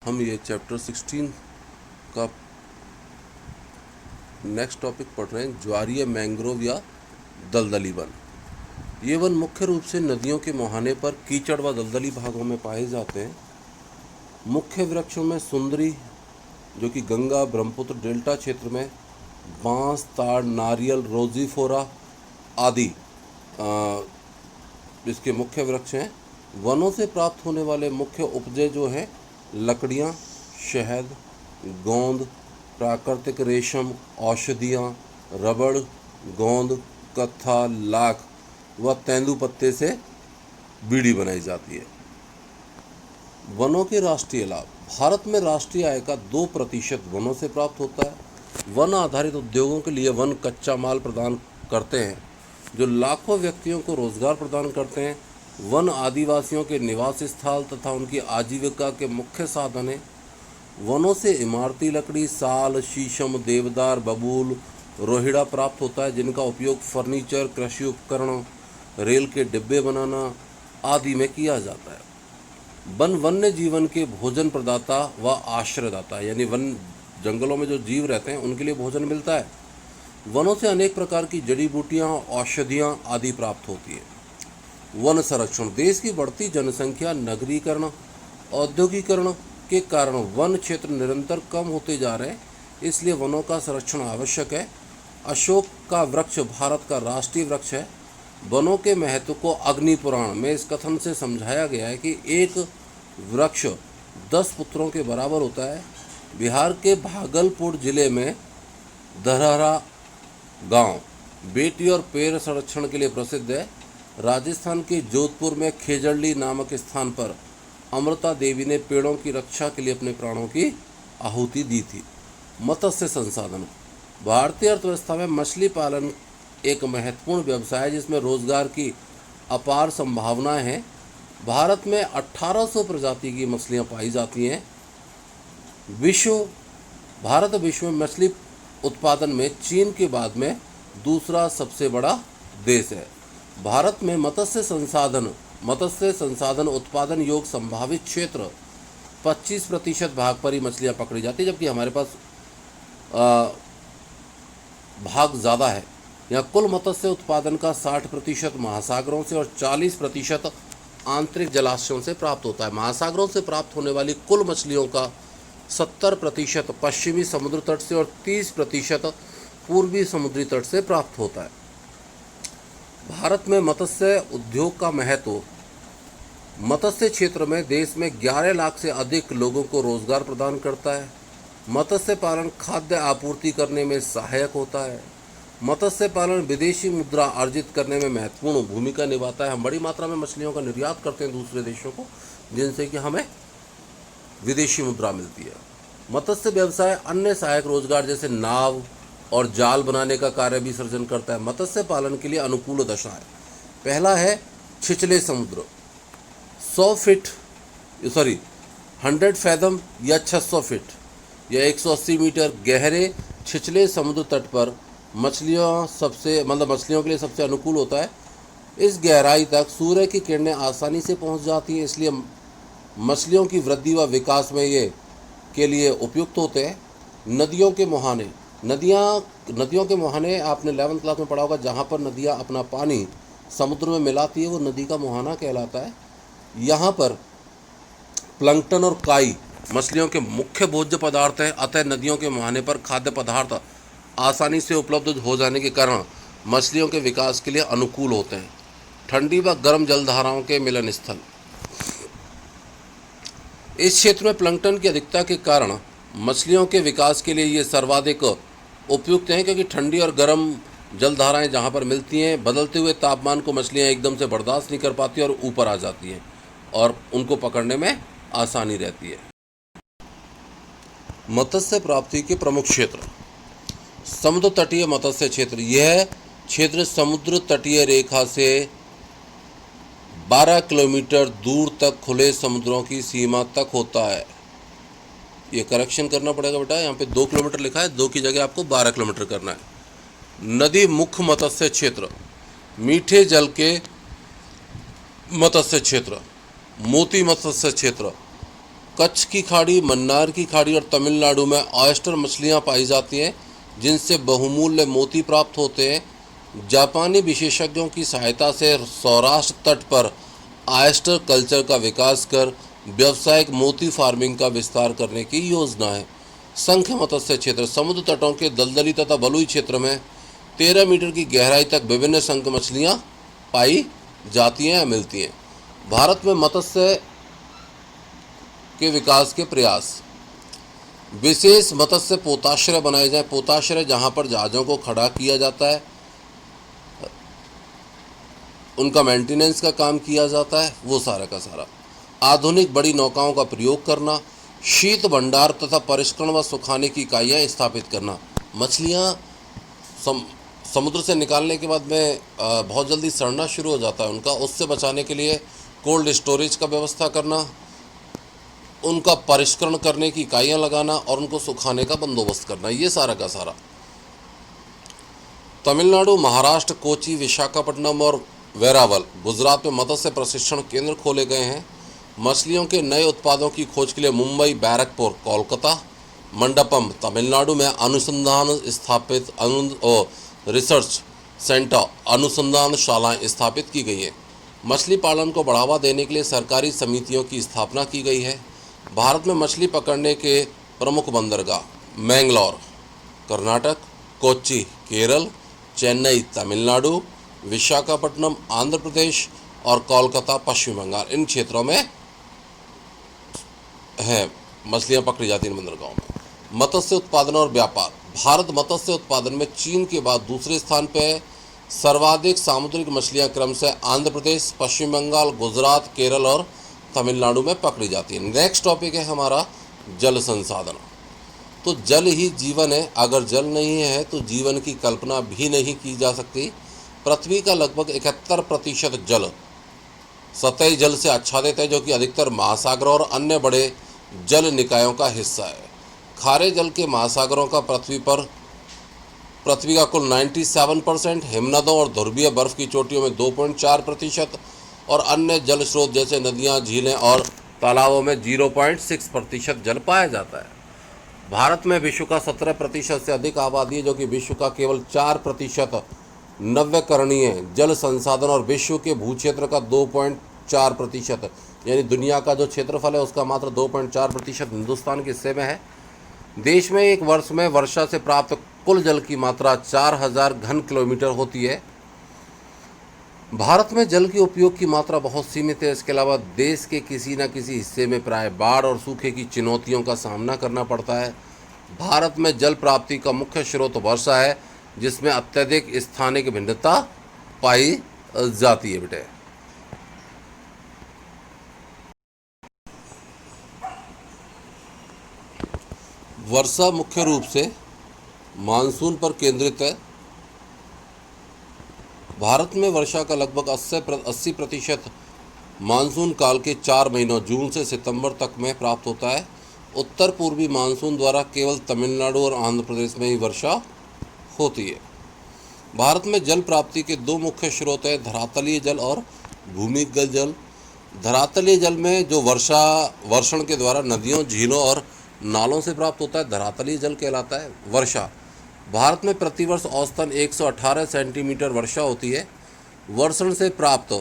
हम ये चैप्टर 16 का नेक्स्ट टॉपिक पढ़ रहे हैं, ज्वारीय मैंग्रोव या दलदली वन। ये वन मुख्य रूप से नदियों के मुहाने पर कीचड़ व दलदली भागों में पाए जाते हैं। मुख्य वृक्षों में सुंदरी, जो कि गंगा ब्रह्मपुत्र डेल्टा क्षेत्र में बांस, ताड़, नारियल, रोजीफोरा आदि इसके मुख्य वृक्ष हैं। वनों से प्राप्त होने वाले मुख्य उपजे जो हैं लकड़ियाँ, शहद, गोंद, प्राकृतिक रेशम, औषधियाँ, रबड़, गोंद, कत्था, लाख व तेंदुपत्ते से बीड़ी बनाई जाती है। वनों के राष्ट्रीय लाभ। भारत में राष्ट्रीय आय का 2% वनों से प्राप्त होता है। वन आधारित उद्योगों के लिए वन कच्चा माल प्रदान करते हैं, जो लाखों व्यक्तियों को रोजगार प्रदान करते हैं। वन आदिवासियों के निवास स्थल तथा उनकी आजीविका के मुख्य साधन हैं। वनों से इमारती लकड़ी, साल, शीशम, देवदार, बबूल, रोहिड़ा प्राप्त होता है, जिनका उपयोग फर्नीचर, कृषि उपकरण, रेल के डिब्बे बनाना आदि में किया जाता है। वन वन्य जीवन के भोजन प्रदाता व आश्रयदाता है, यानी वन जंगलों में जो जीव रहते हैं उनके लिए भोजन मिलता है। वनों से अनेक प्रकार की जड़ी बूटियाँ, औषधियाँ आदि प्राप्त होती है। वन संरक्षण। देश की बढ़ती जनसंख्या, नगरीकरण, औद्योगिकरण के कारण वन क्षेत्र निरंतर कम होते जा रहे हैं, इसलिए वनों का संरक्षण आवश्यक है। अशोक का वृक्ष भारत का राष्ट्रीय वृक्ष है। वनों के महत्व को अग्नि पुराण में इस कथन से समझाया गया है कि एक वृक्ष 10 पुत्रों के बराबर होता है। बिहार के भागलपुर जिले में धरहरा गांव बेटी और पेड़ संरक्षण के लिए प्रसिद्ध है। राजस्थान के जोधपुर में खेजड़ली नामक स्थान पर अमृता देवी ने पेड़ों की रक्षा के लिए अपने प्राणों की आहुति दी थी। मत्स्य संसाधन। भारतीय अर्थव्यवस्था में मछली पालन एक महत्वपूर्ण व्यवसाय है, जिसमें रोजगार की अपार संभावनाएं हैं। भारत में 1800 प्रजाति की मछलियां पाई जाती हैं। भारत विश्व में मछली उत्पादन में चीन के बाद में दूसरा सबसे बड़ा देश है। भारत में मत्स्य संसाधन उत्पादन योग संभावित क्षेत्र 25% भाग पर ही मछलियाँ पकड़ी जाती है, जबकि हमारे पास भाग ज़्यादा है। यहाँ कुल मत्स्य उत्पादन का 60% महासागरों से और 40% आंतरिक जलाशयों से प्राप्त होता है। महासागरों से प्राप्त होने वाली कुल मछलियों का 70% पश्चिमी समुद्र तट से और 30% पूर्वी समुद्री तट से प्राप्त होता है। भारत में मत्स्य उद्योग का महत्व। मत्स्य क्षेत्र में देश में 11 लाख से अधिक लोगों को रोजगार प्रदान करता है। मत्स्य पालन खाद्य आपूर्ति करने में सहायक होता है। मत्स्य पालन विदेशी मुद्रा अर्जित करने में महत्वपूर्ण भूमिका निभाता है। हम बड़ी मात्रा में मछलियों का निर्यात करते हैं दूसरे देशों को, जिनसे कि हमें विदेशी मुद्रा मिलती है। मत्स्य व्यवसाय अन्य सहायक रोजगार जैसे नाव और जाल बनाने का कार्य भी सृजन करता है। मत्स्य पालन के लिए अनुकूल दशाएं। पहला है छिछले समुद्र, 100 फैदम या 600 फीट या 180 मीटर गहरे छिछले समुद्र तट पर मछलियों के लिए सबसे अनुकूल होता है। इस गहराई तक सूर्य की किरणें आसानी से पहुंच जाती हैं, इसलिए मछलियों की वृद्धि व विकास में ये के लिए उपयुक्त होते हैं। नदियों के मुहाने। नदियों के मुहाने आपने 11th क्लास में पढ़ा होगा। जहाँ पर नदियाँ अपना पानी समुद्र में मिलाती है वो नदी का मुहाना कहलाता है। यहाँ पर प्लैंकटन और काई मछलियों के मुख्य भोज्य पदार्थ हैं, अतः नदियों के मुहाने पर खाद्य पदार्थ आसानी से उपलब्ध हो जाने के कारण मछलियों के विकास के लिए अनुकूल होते हैं। ठंडी व गर्म जलधाराओं के मिलन स्थल। इस क्षेत्र में प्लैंकटन की अधिकता के कारण मछलियों के विकास के लिए ये सर्वाधिक उपयुक्त हैं, क्योंकि ठंडी और गर्म जलधाराएं जहाँ पर मिलती हैं, बदलते हुए तापमान को मछलियाँ एकदम से बर्दाश्त नहीं कर पाती और ऊपर आ जाती हैं और उनको पकड़ने में आसानी रहती है। मत्स्य प्राप्ति के प्रमुख क्षेत्र। समुद्र तटीय मत्स्य क्षेत्र। यह क्षेत्र समुद्र तटीय रेखा से 12 किलोमीटर दूर तक खुले समुद्रों की सीमा तक होता है। ये करेक्शन करना पड़ेगा बेटा, यहाँ पे 2 किलोमीटर लिखा है, 2 की जगह आपको 12 किलोमीटर करना है। नदी मुख्य मत्स्य क्षेत्र। मीठे जल के मत्स्य क्षेत्र, मोती मत्स्य क्षेत्र, कच्छ की खाड़ी, मन्नार की खाड़ी और तमिलनाडु में ऑयस्टर मछलियां पाई जाती हैं, जिनसे बहुमूल्य मोती प्राप्त होते हैं। जापानी विशेषज्ञों की सहायता से सौराष्ट्र तट पर ऑयस्टर कल्चर का विकास कर व्यावसायिक मोती फार्मिंग का विस्तार करने की योजना है। संख मत्स्य क्षेत्र, समुद्र तटों के दलदली तथा बलुई क्षेत्र में 13 मीटर की गहराई तक विभिन्न संख मछलियां पाई जाती हैं या मिलती हैं। भारत में मत्स्य के विकास के प्रयास, विशेष मत्स्य पोताश्रय बनाए जाए। पोताश्रय जहां पर जहाज़ों को खड़ा किया जाता है, उनका मेंटेनेंस का काम किया जाता है, वो सारा का सारा। आधुनिक बड़ी नौकाओं का प्रयोग करना, शीत भंडार तथा परिष्करण व सुखाने की इकाइयाँ स्थापित करना। मछलियाँ समुद्र से निकालने के बाद में बहुत जल्दी सड़ना शुरू हो जाता है उनका, उससे बचाने के लिए कोल्ड स्टोरेज का व्यवस्था करना, उनका परिष्करण करने की इकाइयाँ लगाना और उनको सुखाने का बंदोबस्त करना, ये सारा का सारा। तमिलनाडु, महाराष्ट्र, कोची, विशाखापट्टनम और वेरावल, गुजरात में मत्स्य प्रशिक्षण केंद्र खोले गए हैं। मछलियों के नए उत्पादों की खोज के लिए मुंबई, बैरकपुर, कोलकाता, मंडपम, तमिलनाडु में अनुसंधान स्थापित रिसर्च सेंटर, अनुसंधान शालाएं स्थापित की गई हैं। मछली पालन को बढ़ावा देने के लिए सरकारी समितियों की स्थापना की गई है। भारत में मछली पकड़ने के प्रमुख बंदरगाह मैंगलोर कर्नाटक, कोच्चि केरल, चेन्नई तमिलनाडु, विशाखापट्टनम आंध्र प्रदेश और कोलकाता पश्चिम बंगाल, इन क्षेत्रों में हैं मछलियां पकड़ी जाती हैं बंदरगाहों में। मत्स्य उत्पादन और व्यापार, भारत मत्स्य उत्पादन में चीन के बाद दूसरे स्थान पर है। सर्वाधिक सामुद्रिक मछलियां क्रमशः आंध्र प्रदेश, पश्चिम बंगाल, गुजरात, केरल और तमिलनाडु में पकड़ी जाती है। नेक्स्ट टॉपिक है हमारा जल संसाधन। तो जल ही जीवन है, अगर जल नहीं है तो जीवन की कल्पना भी नहीं की जा सकती। पृथ्वी का लगभग 71% जल सतही जल से आच्छादित है, जो कि अधिकतर महासागरों और अन्य बड़े जल निकायों का हिस्सा है। खारे जल के महासागरों का पृथ्वी का कुल 97%, हिमनदों और ध्रुवीय बर्फ की चोटियों में 2.4% और अन्य जल स्रोत जैसे नदियां, झीलें और तालाबों में 0.6% जल पाया जाता है। भारत में विश्व का 17% से अधिक आबादी है, जो कि विश्व का केवल 4% नव्यकरणीय जल संसाधन और विश्व के भूक्षेत्र का 2.4%, यानी दुनिया का जो क्षेत्रफल है उसका मात्र 2.4% हिंदुस्तान के हिस्से में है। देश में एक वर्ष में वर्षा से प्राप्त कुल जल की मात्रा 4000 घन किलोमीटर होती है। भारत में जल के उपयोग की मात्रा बहुत सीमित है। इसके अलावा देश के किसी न किसी हिस्से में प्राय बाढ़ और सूखे की चुनौतियों का सामना करना पड़ता है। भारत में जल प्राप्ति का मुख्य स्रोत वर्षा है, जिसमें अत्यधिक स्थानिक भिन्नता पाई जाती है। बेटे वर्षा मुख्य रूप से मानसून पर केंद्रित है। भारत में वर्षा का लगभग 80% मानसून काल के 4 महीनों जून से सितंबर तक में प्राप्त होता है। उत्तर पूर्वी मानसून द्वारा केवल तमिलनाडु और आंध्र प्रदेश में ही वर्षा होती है। भारत में जल प्राप्ति के 2 मुख्य स्रोत हैं, धरातलीय जल और भूमिगत जल। धरातलीय जल में जो वर्षण के द्वारा नदियों, झीलों और नालों से प्राप्त होता है, धरातलीय जल कहलाता है। वर्षा, भारत में प्रतिवर्ष औसतन 118 सेंटीमीटर वर्षा होती है। वर्षण से प्राप्त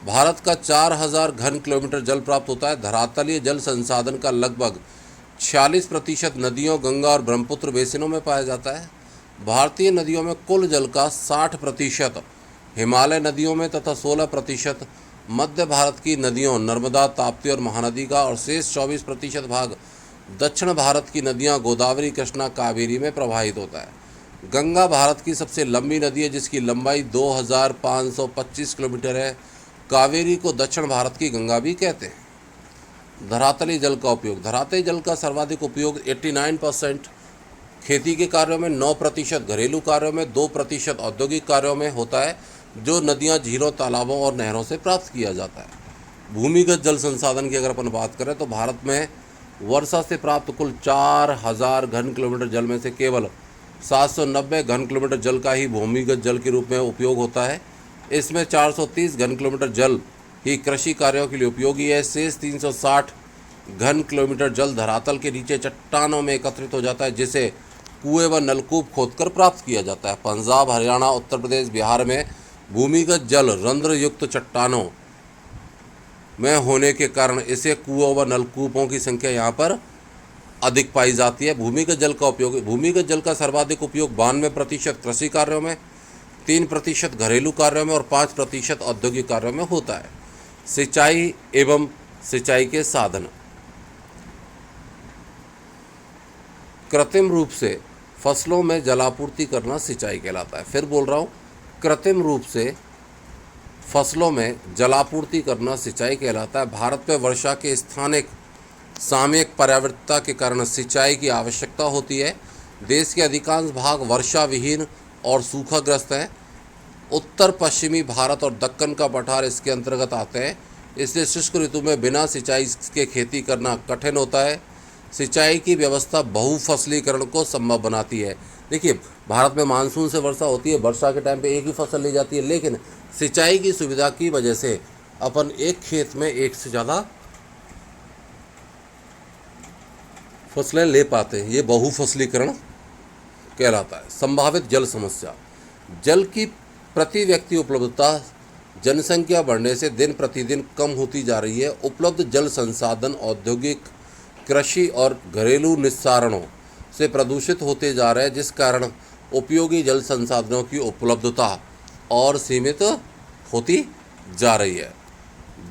भारत का 4000 घन किलोमीटर जल प्राप्त होता है। धरातलीय जल संसाधन का लगभग 46% नदियों, गंगा और ब्रह्मपुत्र बेसिनों में पाया जाता है। भारतीय नदियों में कुल जल का 60% हिमालय नदियों में तथा 16% मध्य भारत की नदियों, नर्मदा, ताप्ती और महानदी का, और शेष 24% भाग दक्षिण भारत की नदियां गोदावरी, कृष्णा, कावेरी में प्रवाहित होता है। गंगा भारत की सबसे लंबी नदी है, जिसकी लंबाई 2525 किलोमीटर है। कावेरी को दक्षिण भारत की गंगा भी कहते हैं। धरातलीय जल का उपयोग, धरातलीय जल का सर्वाधिक उपयोग 89% खेती के कार्यों में, 9% घरेलू कार्यों में, 2% औद्योगिक कार्यों में होता है, जो नदियां, झीलों, तालाबों और नहरों से प्राप्त किया जाता है। भूमिगत जल संसाधन की अगर अपन बात करें तो भारत में वर्षा से प्राप्त कुल 4000 घन किलोमीटर जल में से केवल 790 घन किलोमीटर जल का ही भूमिगत जल के रूप में उपयोग होता है। इसमें 430 घन किलोमीटर जल ही कृषि कार्यों के लिए उपयोगी है। शेष 360 घन किलोमीटर जल धरातल के नीचे चट्टानों में एकत्रित हो जाता है, जिसे कुएं व नलकूप खोदकर प्राप्त किया जाता है। पंजाब, हरियाणा, उत्तर प्रदेश, बिहार में भूमिगत जल रंध्र युक्त चट्टानों में होने के कारण इसे कुओं व नलकूपों की संख्या यहाँ पर अधिक पाई जाती है। भूमिगत जल का सर्वाधिक उपयोग 92% कृषि कार्यों में, 3% घरेलू कार्यों में और 5% औद्योगिक कार्यों में होता है। सिंचाई एवं सिंचाई के साधन। कृत्रिम रूप से फसलों में जलापूर्ति करना सिंचाई कहलाता है। फिर बोल रहा हूँ, कृत्रिम रूप से फसलों में जलापूर्ति करना सिंचाई कहलाता है। भारत में वर्षा के स्थानिक सामयिक पर्यावृत्ता के कारण सिंचाई की आवश्यकता होती है। देश के अधिकांश भाग वर्षा विहीन और सूखाग्रस्त हैं। उत्तर पश्चिमी भारत और दक्कन का पठार इसके अंतर्गत आते हैं, इसलिए शुष्क ऋतु में बिना सिंचाई के खेती करना कठिन होता है। सिंचाई की व्यवस्था बहुफसलीकरण को संभव बनाती है। देखिए, भारत में मानसून से वर्षा होती है, वर्षा के टाइम पे एक ही फसल ली जाती है, लेकिन सिंचाई की सुविधा की वजह से अपन एक खेत में एक से ज़्यादा फसलें ले पाते हैं। ये बहुफसलीकरण कहलाता है। संभावित जल समस्या। जल की प्रति व्यक्ति उपलब्धता जनसंख्या बढ़ने से दिन प्रतिदिन कम होती जा रही है। उपलब्ध जल संसाधन औद्योगिक, कृषि और घरेलू निस्सारणों से प्रदूषित होते जा रहे हैं, जिस कारण उपयोगी जल संसाधनों की उपलब्धता और सीमित होती जा रही है।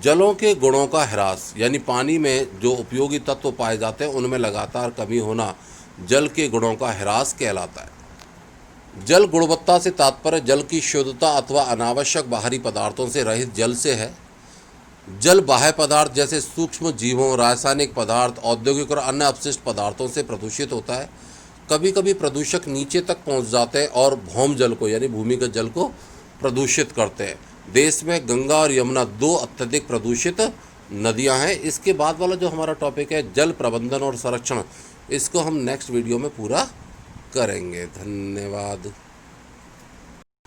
जलों के गुणों का ह्रास, यानी पानी में जो उपयोगी तत्व पाए जाते हैं उनमें लगातार कमी होना जल के गुणों का ह्रास कहलाता है। जल गुणवत्ता से तात्पर्य जल की शुद्धता अथवा अनावश्यक बाहरी पदार्थों से रहित जल से है। जल बाह्य पदार्थ जैसे सूक्ष्म जीवों, रासायनिक पदार्थ, औद्योगिक और अन्य अपशिष्ट पदार्थों से प्रदूषित होता है। कभी कभी प्रदूषक नीचे तक पहुंच जाते हैं और भौम जल को यानी भूमिगत जल को प्रदूषित करते हैं। देश में गंगा और यमुना 2 अत्यधिक प्रदूषित नदियां हैं। इसके बाद वाला जो हमारा टॉपिक है जल प्रबंधन और संरक्षण, इसको हम नेक्स्ट वीडियो में पूरा करेंगे। धन्यवाद।